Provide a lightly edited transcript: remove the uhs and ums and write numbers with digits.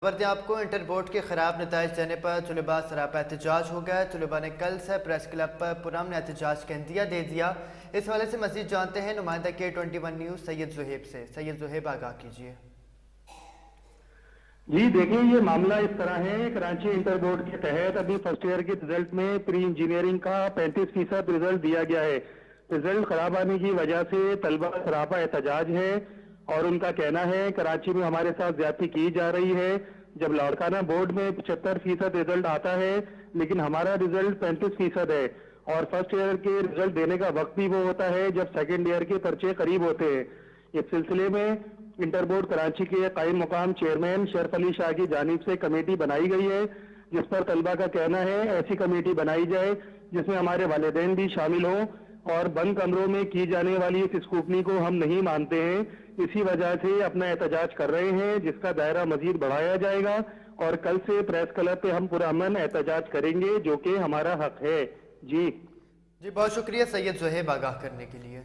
خبر آپ کو انٹر بورڈ کے خراب نتائج دینے پر طلباء سراپا احتجاج ہو گیا۔ طلباء نے کل سے پریس کلب پر پرامن احتجاج کا عندیہ دے دیا۔ اس حوالے سے مزید جانتے ہیں نمائندہ K21 نیوز سید زہیب سے۔ سید زہیب آگاہ کیجیے۔ جی دیکھیں، یہ معاملہ اس طرح ہے، کراچی انٹر بورڈ کے تحت ابھی فرسٹ ایئر کے رزلٹ میں پری انجینئرنگ کا 35% رزلٹ دیا گیا ہے۔ رزلٹ خراب آنے کی وجہ سے طلبہ سراپا احتجاج ہے اور ان کا کہنا ہے کراچی میں ہمارے ساتھ زیادتی کی جا رہی ہے۔ جب لاڑکانہ بورڈ میں 75% رزلٹ آتا ہے لیکن ہمارا رزلٹ 35% ہے، اور فرسٹ ایئر کے رزلٹ دینے کا وقت بھی وہ ہوتا ہے جب سیکنڈ ایئر کے پرچے قریب ہوتے ہیں۔ اس سلسلے میں انٹر بورڈ کراچی کے قائم مقام چیئرمین شرف علی شاہ کی جانب سے کمیٹی بنائی گئی ہے، جس پر طلبہ کا کہنا ہے ایسی کمیٹی بنائی جائے جس میں ہمارے والدین بھی شامل ہوں، اور بند کمروں میں کی جانے والی اس اسکوٹنی کو ہم نہیں مانتے ہیں۔ اسی وجہ سے اپنا احتجاج کر رہے ہیں، جس کا دائرہ مزید بڑھایا جائے گا اور کل سے پریس کلب پہ ہم پرامن احتجاج کریں گے، جو کہ ہمارا حق ہے۔ جی بہت شکریہ سید زہیب آگاہ کرنے کے لیے۔